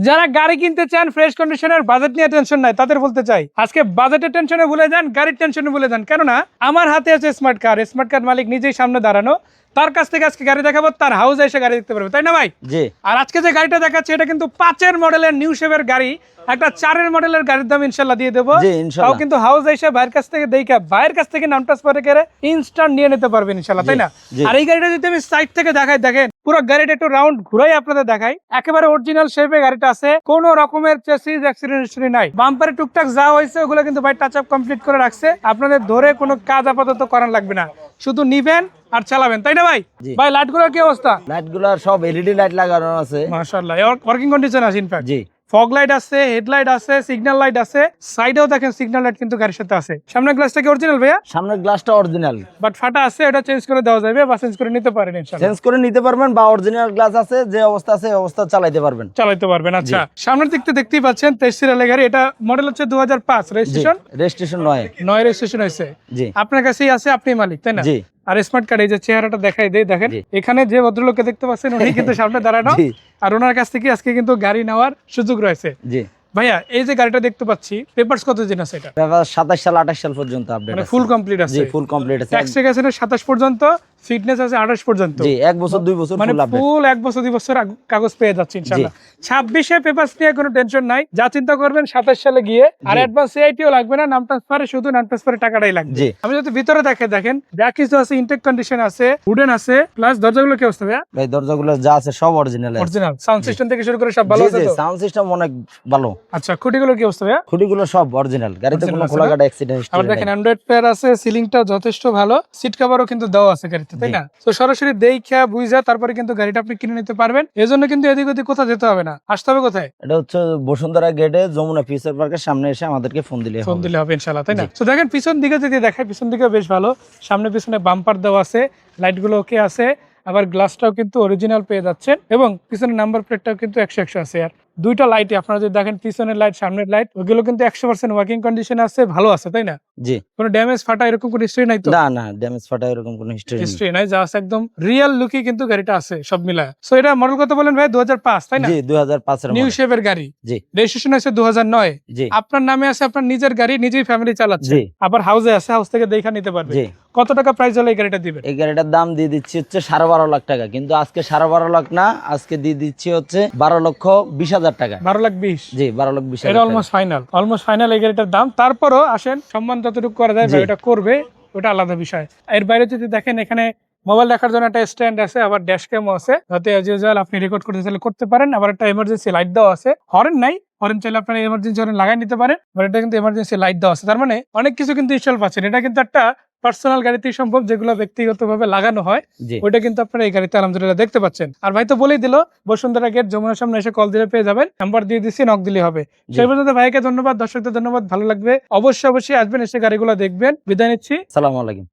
যারা গাড়ি কিনতে চান ফ্রেশ কন্ডিশনের, বাজেট নিয়ে টেনশন নাই, তাদের বলতে চাই আজকে বাজেটের টেনশনে ভুলে যান, গাড়ির টেনশনে ভুলে যান। কেননা আমার হাতে আছে স্মার্ট কার মালিক নিজেই সামনে দাঁড়ানো, তার কাছ থেকে আজকে গাড়ি দেখাবো, তার হাউসে এসে গাড়ি দেখতে পারবে, তাই না ভাই? জি। আর আজকে যে গাড়িটা দেখাচ্ছে এটা কিন্তু 5-এর মডেলের নিউ শেপের গাড়ি, একটা 4-এর মডেলের গাড়ির দাম ইনশাল্লাহ দিয়ে দেবো। তাও কিন্তু হাউস এসে ভাইয়ের কাছ থেকে দেখা, ভাইয়ের কাছ থেকে নাম ট্রান্সফার করে ইনস্ট্যান্ট নিয়ে নিতে পারবেন ইনশাল্লাহ, তাই না? আর এই গাড়িটা যদি আমি সাইড থেকে দেখাই, দেখেন পুরো গাড়িটা একটু রাউন্ড ঘুরাই আপনাদের দেখাই, একেবারে অরিজিনাল শেপে গাড়িটা আছে, কোনো রকমের চেসিস অ্যাক্সিডেন্ট হিস্টরি নাই। বাম্পারে টুকটাক যা হয়েছে ওগুলো কিন্তু ভাই টাচ আপ কমপ্লিট করে রাখছে, আপনাদের ধরে কোনো কাজ আপাতত করার লাগবে না, শুধু নিবেন আর চালাবেন, তাই না ভাই? ভাই লাইটগুলোর কি অবস্থা? লাইটগুলো সব এলইডি লাইট লাগানো আছে মাশাআল্লাহ, ওয়ার্কিং কন্ডিশন আছে ইনফ্যাক্ট। জি। ফগ লাইট আছে, হেডলাইট আছে, সিগন্যাল লাইট আছে, সাইডেও দেখেন সিগন্যাল লাইট কিন্তু গাড়ির সাথে আছে। সামনের গ্লাসটা কি অরিজিনাল ভাইয়া? সামনের গ্লাসটা অরিজিনাল, বাট ফাটা আছে, এটা চেঞ্জ করে দেওয়া যাবে বা চেঞ্জ করে নিতে পারেন ইনশাআল্লাহ। চেঞ্জ করে নিতে পারবেন বা অরিজিনাল গ্লাস আছে, যে অবস্থা আছে এই অবস্থা চালাতে পারবেন। আচ্ছা, সামনের দিকতে দেখতেই পাচ্ছেন 23 সিরিয়ালের গাড়ি, এটা মডেল হচ্ছে 2005, রেজিস্ট্রেশন 9 রেজিস্ট্রেশন হয়েছে। জি। আপনার কাছেই আছে, আপনি মালিক, তাই না? জি। আর স্মার্ট কার্ড এই যে চেহারাটা দেখাই দেই, দেখেন এখানে যে ভদ্রলোককে দেখতে পাচ্ছেন উনি কিন্তু সামনে দাঁড়ানো, আর ওনার কাছ থেকে আজকে কিন্তু গাড়ি নেওয়ার সুযোগ রয়েছে। জি ভাইয়া, এই যে গাড়িটা দেখতে পাচ্ছি, পেপারস কতদিন আছে এটা? পেপার 27 সাল 28 সাল পর্যন্ত আপডেট মানে আছে। ফুল কমপ্লিট আছে? জি, ফুল কমপ্লিট আছে। ট্যাক্স আছে 27 পর্যন্ত, ফিটনেস আছে 28 পর্যন্ত। জি, 1 বছর 2 বছর মানে ফুল আপডেট। ফুল 1 বছর 2 বছর কাগজ পেয়ে যাচ্ছে ইনশাআল্লাহ। 26-এ পেপারস নিয়ে কোনো টেনশন নাই, যা চিন্তা করবেন 27 সালে গিয়ে। আর অ্যাডভান্স এআইটিও লাগবে না, নাম ট্রান্সফারে শুধু নাম ট্রান্সফারের টাকাটাই লাগবে। আমি যদি ভিতরে দেখেন ব্যাক কিছু আছে, ইনটেক কন্ডিশন আছে, উডেন আছে, প্লাস দরজাগুলো কি অবস্থা ভাইয়া? ভাই দরজাগুলো যা আছে সব অরিজিনাল আছে। অরিজিনাল সাউন্ড সিস্টেম থেকে শুরু করে সব ভালো আছে তো? সাউন্ড সিস্টেম অনেক ভালো। আচ্ছা, খুঁটিগুলো কি অবস্থা ভাইয়া? খুঁটিগুলো সব অরিজিনাল, গাড়িতে কোনো খোলাকাটা অ্যাক্সিডেন্ট হিস্টরি আর নেই। দেখেন অ্যান্ড্রয়েড প্লেয়ার আছে, সিলিংটাও যথেষ্ট ভালো, সিট কভারও কিন্তু দেওয়া আছে গাড়িতে, তাই না? তো সরাসরি দেখা বুঝা তারপরে কিন্তু গাড়িটা আপনি কিনে নিতে পারবেন। এজন্য কিন্তু এদিক ওদিক কোথাও যেতে হবে না, আসতে হবে কোথায়? এটা হচ্ছে বসুন্ধরা গেটে যমুনা ফিউচার পার্কের সামনে এসে আমাদেরকে ফোন দিলে হবে ইনশাআল্লাহ, তাই না? তো দেখেন পিছন দিকে যদি দেখায়, পিছন দিকে বেশ ভালো, সামনে পিছনে বাম্পার দেওয়া আছে, লাইটগুলো ওকে আছে, আবার গ্লাসটাও কিন্তু অরিজিনাল পেয়ে যাচ্ছেন, এবং পিছনের নাম্বার প্লেটটাও কিন্তু 100 আছে। আর দুইটা লাইটই আপনারা যদি দেখেন, পিছনের লাইট সামনের লাইট, ওগুলো কিন্তু 100% ওয়ার্কিং কন্ডিশনে আছে, ভালো আছে, তাই না? জি। কোনো ড্যামেজ ফাটা এরকম কোনো হিস্টরি নাই তো? না, ড্যামেজ ফাটা এরকম কোনো হিস্টরি নাই, জাস্ট একদম রিয়েল লুকই কিন্তু গাড়িটা আছে সব মিলায়। সো এটা মডেল কত বলেন ভাই? 2005, তাই না? জি, 2005 এর নিউ মডেল। শেপের গাড়ি। জি। রেজিস্ট্রেশন আছে 2009। জি। আপনার নামে আছে, আপনার নিজের গাড়ি, নিজেই ফ্যামিলি চালাচ্ছে, জি। আবার হাউসে আছে, হাউস থেকে দেখা নিতে পারবে। জি। কত টাকা প্রাইস হলে এই গাড়িটা দিবেন? এই গাড়িটার দাম দিয়ে দিচ্ছি হচ্ছে 12.5 লাখ টাকা, কিন্তু আজকে 12.5 লাখ না, আজকে দিয়ে দিচ্ছি হচ্ছে 12,20,000 টাকা। 12,20,000? জি, 12,20,000। এটা অলমোস্ট ফাইনাল এই গাড়িটার দাম। তারপরও আসেন, সম্মান যতটুকু করা যায় ভাই এটা করবে, ওটা আলাদা বিষয়। এর বাইরে যদি দেখেন, এখানে মোবাইল রাখার জন্য একটা স্ট্যান্ড আছে, আবার ড্যাশ ক্যামও আছে, যাতে অ্যাজ ইউজুয়াল আপনি রেকর্ড করতে চাইলে করতে পারেন। আবার একটা এমার্জেন্সি লাইট দেওয়া আছে, হরেন নাই, হরেন চাইলে আপনারা এমার্জেন্সি হরেন লাগাই নিতে পারেন, বাট এটা কিন্তু এমার্জেন্সি লাইট দেওয়া আছে। তার মানে অনেক কিছু কিন্তু ইনস্টল পাচ্ছেন। এটা কিন্তু একটা পার্সোনাল গাড়িতেই সম্ভব, যেগুলো ব্যক্তিগতভাবে লাগানো হয়, ওইটা কিন্তু আপনারা এই গাড়িতে আলহামদুলিল্লাহ দেখতে পাচ্ছেন। আর ভাই তো বলেই দিল, বসুন্ধরা গেট, যমুনার সামনে এসে কল দিলে পেয়ে যাবেন, নাম্বার দিয়ে দিচ্ছি, নক দিলে হবে। সেই পর্যন্ত ভাইকে ধন্যবাদ, দর্শকদের ধন্যবাদ, ভালো লাগবে, অবশ্যই আসবেন, এসে গাড়িগুলো দেখবেন। বিদায় নিচ্ছি, আসসালামু আলাইকুম।